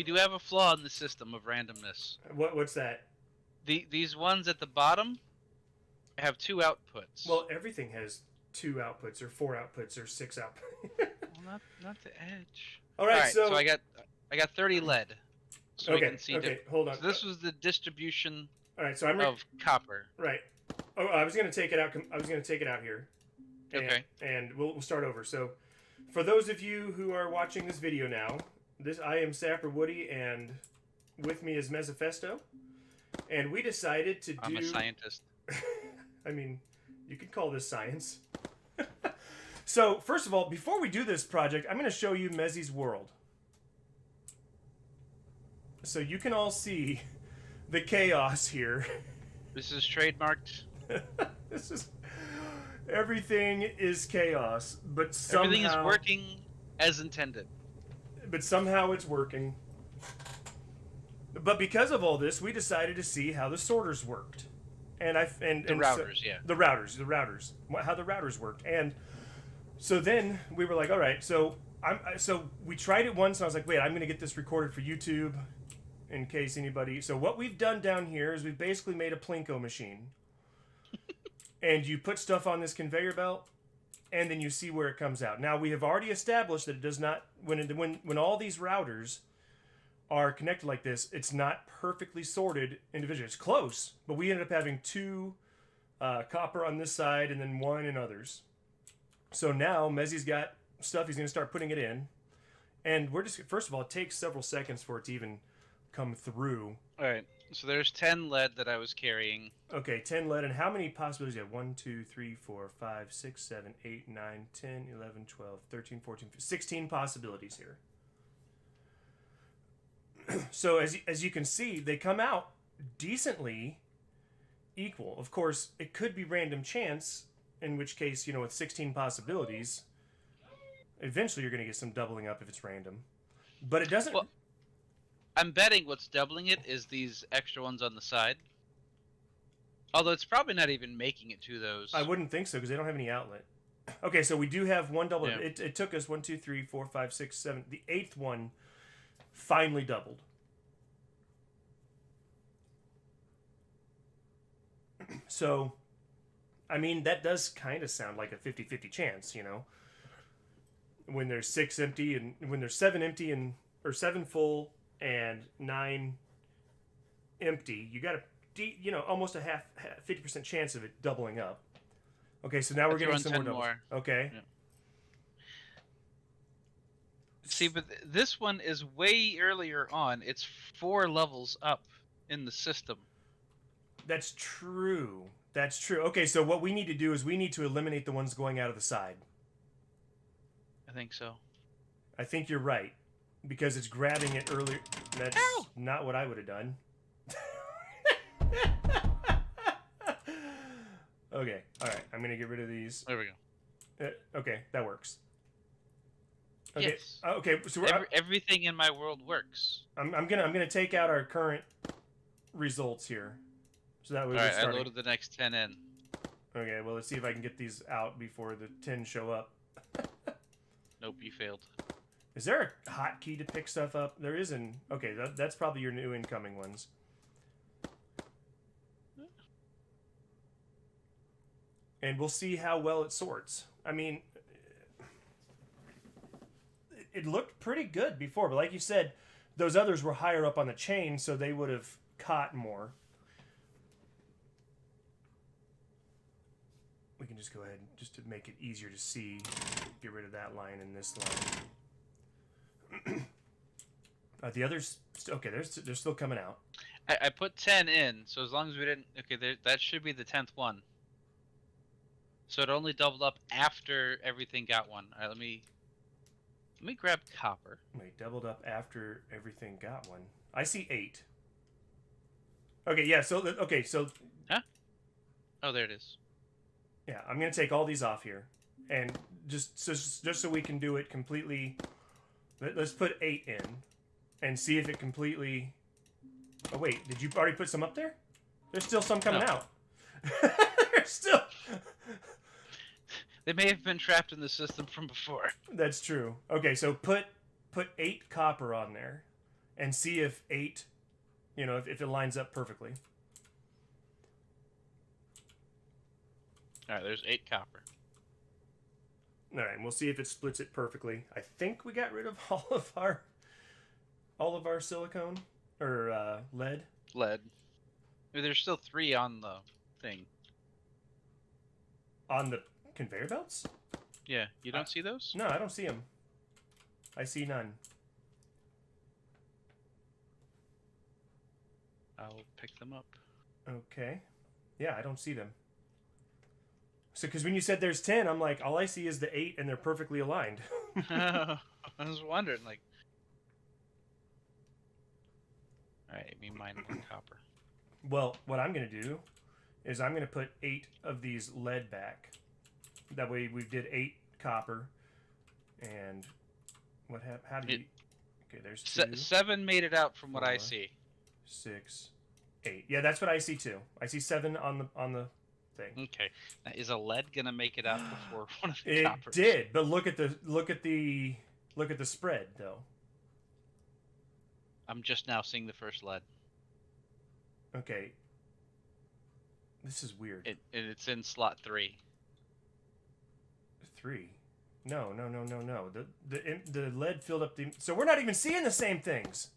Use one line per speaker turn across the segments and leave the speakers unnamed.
do have a flaw in the system of randomness.
What's that?
These ones at the bottom have 2 outputs.
Well, everything has 2 outputs or 4 outputs or 6 outputs.
Well, not the edge.
All right,
so I got 30 lead, so we can see.
Okay, hold on.
So this was the distribution.
All right, so
of copper.
Right. Oh, I was gonna take it out. I was gonna take it out here. And,
Okay.
And we'll start over. So, for those of you who are watching this video now, I am Sapper Woody, and with me is Mesophesto, and we decided to do.
I'm a scientist.
I mean, you could call this science. So, first of all, before we do this project, I'm going to show you Mezzy's world. So you can all see the chaos here.
This is trademarked.
This is... Everything is chaos, but somehow...
Everything is working as intended.
But somehow it's working. But because of all this, we decided to see how the sorters worked. The routers,
yeah.
The routers. How the routers worked. And so then we were like, all right, so we tried it once, and I was like, wait, I'm going to get this recorded for YouTube in case anybody... So what we've done down here is we've basically made a Plinko machine. And you put stuff on this conveyor belt, and then you see where it comes out. Now, we have already established that it does not... When all these routers are connected like this, it's not perfectly sorted individually. It's close, but we ended up having 2 copper on this side and then 1 in others. So now Mezzy's got stuff. He's going to start putting it in. And we're just... First of all, it takes several seconds for it to even come through.
All right. So there's 10 lead that I was carrying.
Okay, 10 lead. And how many possibilities do you have? 1, 2, 3, 4, 5, 6, 7, 8, 9, 10, 11, 12, 13, 14, 15, 16 possibilities here. So as you can see, they come out decently equal. Of course, it could be random chance, in which case, with 16 possibilities, eventually you're going to get some doubling up if it's random. But it doesn't...
Well, I'm betting what's doubling it is these extra ones on the side. Although it's probably not even making it to those.
I wouldn't think so, because they don't have any outlet. Okay, so we do have one double.
Yeah.
It took us 1, 2, 3, 4, 5, 6, 7. The 8th one finally doubled. So, I mean, that does kind of sound like a 50-50 chance, when there's 6 empty, and when there's 7 empty, or 7 full and 9 empty, you got almost a 50% chance of it doubling up. Okay, so now we're getting some more doubles. Okay. Yeah.
See, but this one is way earlier on. It's 4 levels up in the system.
That's true. That's true. Okay, so what we need to do is we need to eliminate the ones going out of the side.
I think so.
I think you're right. Because it's grabbing it earlier. That's not what I would have done. Okay, alright. I'm going to get rid of these.
There we go.
Okay, that works. Okay.
Yes.
Okay, so
everything in my world works.
I'm gonna take out our current results here. So that way
I loaded the next 10 in.
Okay, well, let's see if I can get these out before the 10 show up.
Nope, you failed.
Is there a hotkey to pick stuff up? There isn't. Okay, that's probably your new incoming ones. And we'll see how well it sorts. I mean, it looked pretty good before, but like you said, those others were higher up on the chain, so they would have caught more. We can just go ahead, just to make it easier to see, get rid of that line and this line. The others, okay, they're still coming out.
I put 10 in, so as long as we didn't... Okay, that should be the 10th one. So it only doubled up after everything got one. All right, let me grab copper.
Wait, doubled up after everything got one. I see 8. Okay, yeah, so...
Huh? Oh, there it is.
Yeah, I'm going to take all these off here. And just so we can do it completely... Let's put 8 in. And see if it completely... Oh, wait, did you already put some up there? There's still some coming out. There's still...
They may have been trapped in the system from before.
That's true. Okay, so put 8 copper on there. and see if 8, if it lines up perfectly.
All right, there's 8 copper.
All right, and we'll see if it splits it perfectly. I think we got rid of all of our silicone or lead.
Lead. I mean, there's still 3 on the thing.
On the conveyor belts?
Yeah, you don't see those?
No, I don't see them. I see none.
I'll pick them up.
Okay. Yeah, I don't see them. So, because when you said there's 10, I'm like, all I see is the 8, and they're perfectly aligned.
I was wondering, like... Alright, let me mine 1 copper.
Well, what I'm going to do is I'm going to put 8 of these lead back. That way we did 8 copper. And how do you... Okay, there's 2.
7 made it out from what
4,
I see.
6, 8. Yeah, that's what I see too. I see 7 on the thing.
Okay. Now, is a lead gonna make it out before one of the
It
coppers?
did, but look at the spread though.
I'm just now seeing the first lead.
Okay. This is weird.
It's in slot 3.
3. No. The lead filled up the. So we're not even seeing the same things.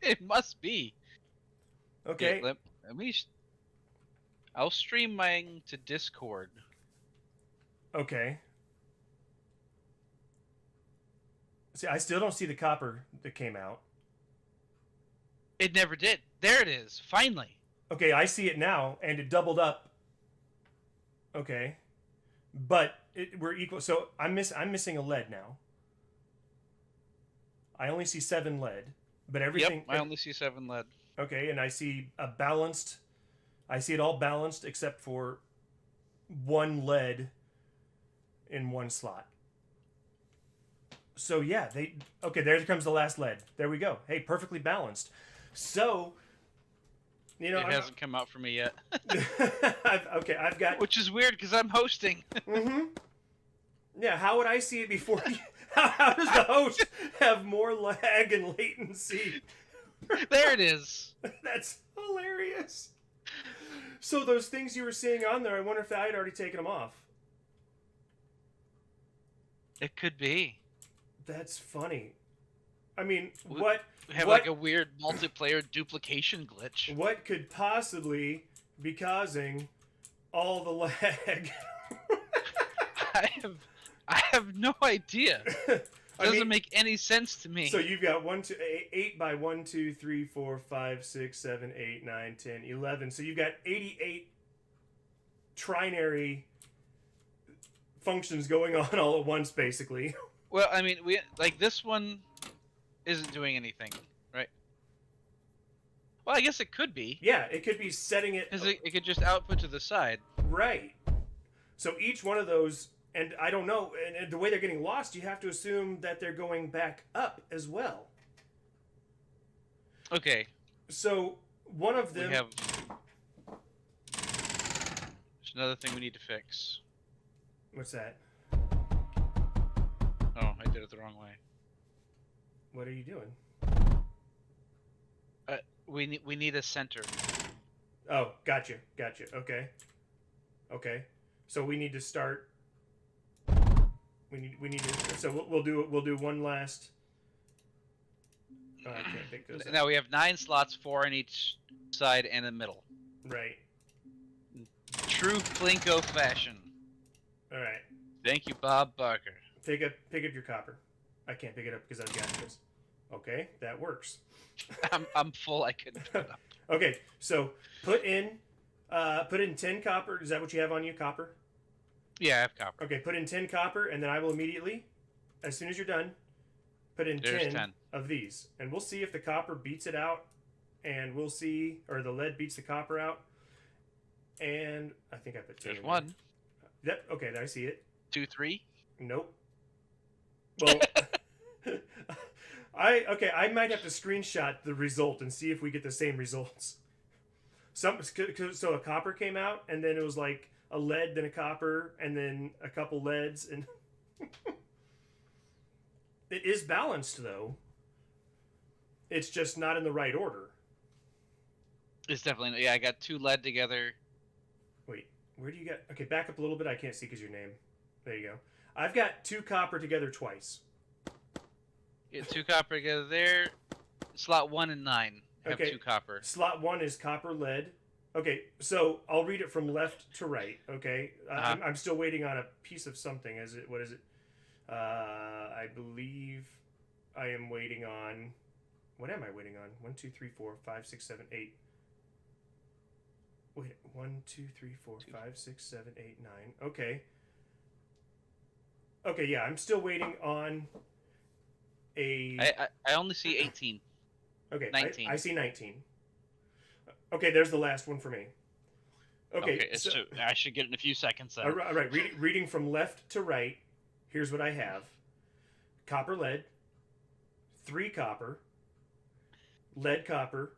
It must be.
Okay.
Yeah, let me. I'll stream mine to Discord.
Okay. See, I still don't see the copper that came out.
It never did. There it is. Finally.
Okay, I see it now, and it doubled up. Okay, but we're equal. So I'm missing a lead now. I only see 7 lead, but everything.
Yep, I only see 7 lead.
Okay, and I see a balanced. I see it all balanced except for 1 lead in 1 slot. So yeah, okay, there comes the last lead. There we go. Hey, perfectly balanced. So,
It hasn't come out for me yet.
I've got.
Which is weird because I'm hosting.
Mm-hmm. Yeah, how would I see it before you? How does the host have more lag and latency?
There it is.
That's hilarious. So those things you were seeing on there, I wonder if I had already taken them off.
It could be.
That's funny. I mean,
We have
what,
like a weird multiplayer duplication glitch.
What could possibly be causing all the lag?
I have no idea. It doesn't make any sense to me.
So you've got 8 by 1, 2, 3, 4, 5, 6, 7, 8, 9, 10, 11. So you've got 88 trinary functions going on all at once, basically.
Well, I mean, this one isn't doing anything, right? Well, I guess it could be.
Yeah, it could be setting it.
Because it could just output to the side.
Right. So each one of those, and I don't know, and the way they're getting lost, you have to assume that they're going back up as well.
Okay.
So one of them.
There's another thing we need to fix.
What's that?
Oh, I did it the wrong way.
What are you doing?
We need a center.
Oh, gotcha. Okay. So we need to start. We need to. So we'll do one last. Oh, I can't pick those up.
Now we have 9 slots, 4 on each side and the middle.
Right.
True Plinko fashion.
All right.
Thank you, Bob Barker.
Pick up your copper. I can't pick it up because I've got this. Okay, that works.
I'm full. I couldn't pick it up.
Okay, so put in 10 copper. Is that what you have on you, copper?
Yeah, I have copper.
Okay, put in 10 copper, and then I will immediately, as soon as you're done, put in 10 of these, and we'll see if the copper beats it out, and we'll see, or the lead beats the copper out. And I think I put 10.
There's 1.
Yep. Okay, I see it.
2, 3.
Nope. Well, I might have to screenshot the result and see if we get the same results. So a copper came out, and then it was like a lead, then a copper, and then a couple leads, and it is balanced though. It's just not in the right order.
It's definitely, yeah, I got 2 lead together.
Wait, where do you get... Okay, back up a little bit. I can't see because your name. There you go. I've got 2 copper together twice.
Get 2 copper together there. Slot 1 and 9 have 2 copper.
Slot 1 is copper lead. Okay, so I'll read it from left to right. Okay, I'm still waiting on a piece of something. What is it? I believe I am waiting on. What am I waiting on? 1, 2, 3, 4, 5, 6, 7, 8. Wait, 1, 2, 3, 4, 5, 6, 7, 8, 9. Okay. Okay, yeah, I'm still waiting on a.
I only see 18.
Okay,
19.
I see 19. Okay, there's the last one for me. Okay,
so I should get it in a few seconds then.
All right, reading from left to right, here's what I have. Copper lead, 3 copper, lead copper.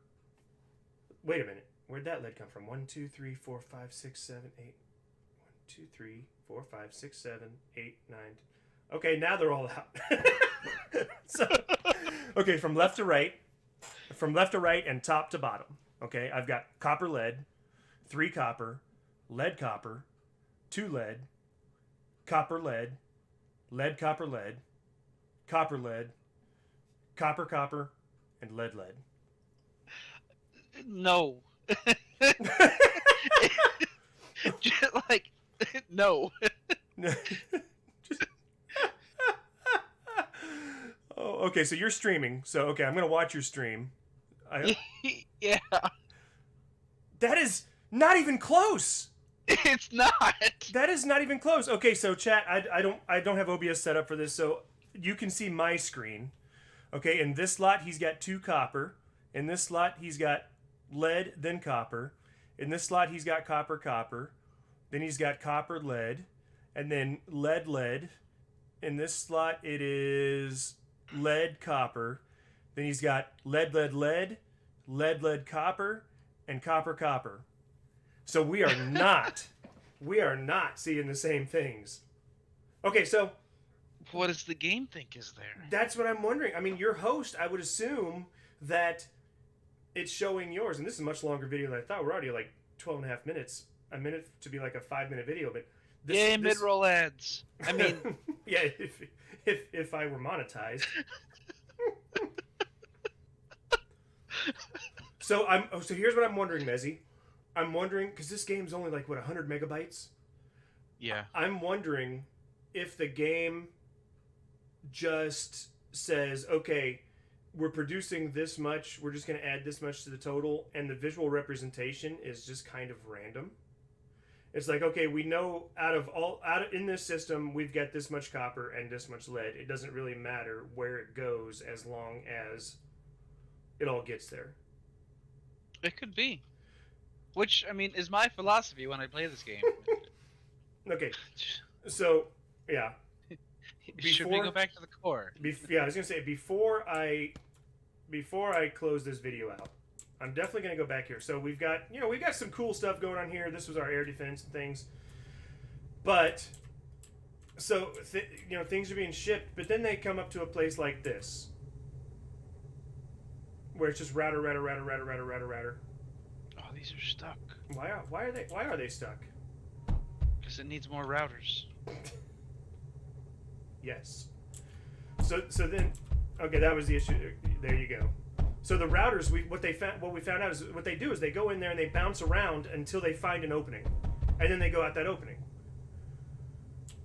Wait a minute. Where'd that lead come from? 1, 2, 3, 4, 5, 6, 7, 8. 1, 2, 3, 4, 5, 6, 7, 8, 9. Okay, now they're all out. So, okay, from left to right and top to bottom. Okay, I've got copper lead, 3 copper, lead copper, 2 lead, copper lead, lead copper lead, copper lead, copper copper, and lead lead.
No. Just like, no.
Oh, okay, so you're streaming. So, okay, I'm going to watch your stream.
Yeah.
That is not even close.
It's not.
That is not even close. Okay, so chat, I don't have OBS set up for this, so you can see my screen. Okay, in this slot he's got 2 copper. In this slot he's got lead, then copper. In this slot he's got copper copper. Then he's got copper lead, and then lead lead. In this slot it is lead copper. Then he's got lead lead lead, lead lead copper, and copper copper. So we are not seeing the same things. Okay, so
what does the game think is there?
That's what I'm wondering. I mean, your host, I would assume that it's showing yours, and this is a much longer video than I thought. We're already like 12 and a half minutes. A minute to be like a 5-minute video, but
this, mid-roll ads. I mean,
yeah, if I were monetized. So here's what I'm wondering, Mezzy. I'm wondering, because this game's only like, what, 100 megabytes?
Yeah.
I'm wondering if the game just says, okay, we're producing this much, we're just going to add this much to the total, and the visual representation is just kind of random. It's like, okay, we know in this system, we've got this much copper and this much lead. It doesn't really matter where it goes as long as it all gets there.
It could be. Which, I mean, is my philosophy when I play this game.
Okay, so, yeah.
Should we go back to the core?
Yeah, I was going to say, before I close this video out, I'm definitely going to go back here. So we've got some cool stuff going on here. This was our air defense and things. But, so, things are being shipped, but then they come up to a place like this. Where it's just router.
Oh, these are stuck.
Why are they stuck?
Because it needs more routers.
Yes. So then, okay, that was the issue. There you go. So the routers, what we found out is what they do is they go in there and they bounce around until they find an opening, and then they go out that opening.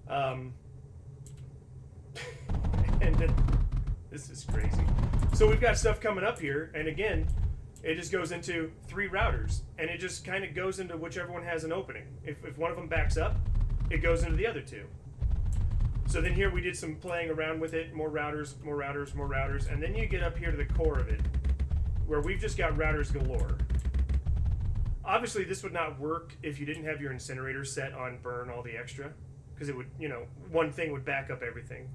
And then this is crazy. So we've got stuff coming up here, and again, it just goes into 3 routers, and it just kind of goes into whichever one has an opening. If one of them backs up, it goes into the other 2. So then here we did some playing around with it, more routers, and then you get up here to the core of it, where we've just got routers galore. Obviously, this would not work if you didn't have your incinerator set on burn all the extra, because it would, one thing would back up everything.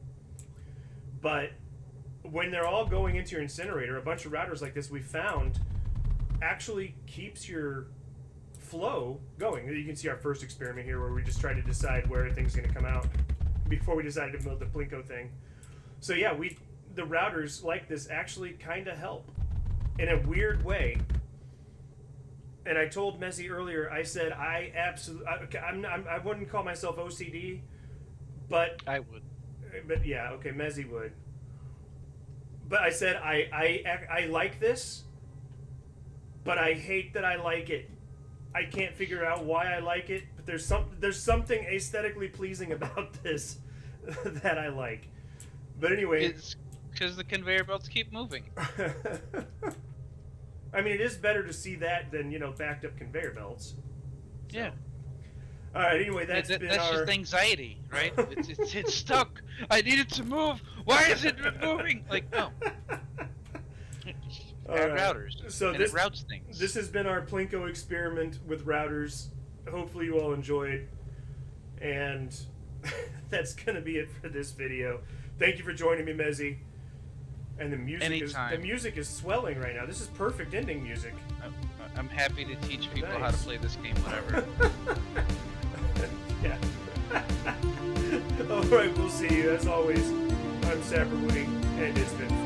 But when they're all going into your incinerator, a bunch of routers like this we found actually keeps your flow going. You can see our first experiment here where we just try to decide where everything's going to come out before we decided to build the Plinko thing. So yeah, the routers like this actually kind of help. in a weird way. And I told Messi earlier, I said, I wouldn't call myself OCD, but
I would.
But yeah, okay, Messi would. But I said, I like this, but I hate that I like it. I can't figure out why I like it, but there's something aesthetically pleasing about this that I like. But anyway,
It's because the conveyor belts keep moving.
I mean, it is better to see that than, backed up conveyor belts. So.
Yeah.
All right. Anyway, that's
just anxiety, right? It's stuck. I need it to move. Why is it moving? Like, no. Add routers.
So
and it routes things.
This has been our Plinko experiment with routers. Hopefully you all enjoyed. And that's going to be it for this video. Thank you for joining me, Mezzy. And the music is swelling right now. This is perfect ending music.
I'm happy to teach people how to play this game, whatever.
Yeah. All right, we'll see you. As always, I'm Sapper, and it's been fun.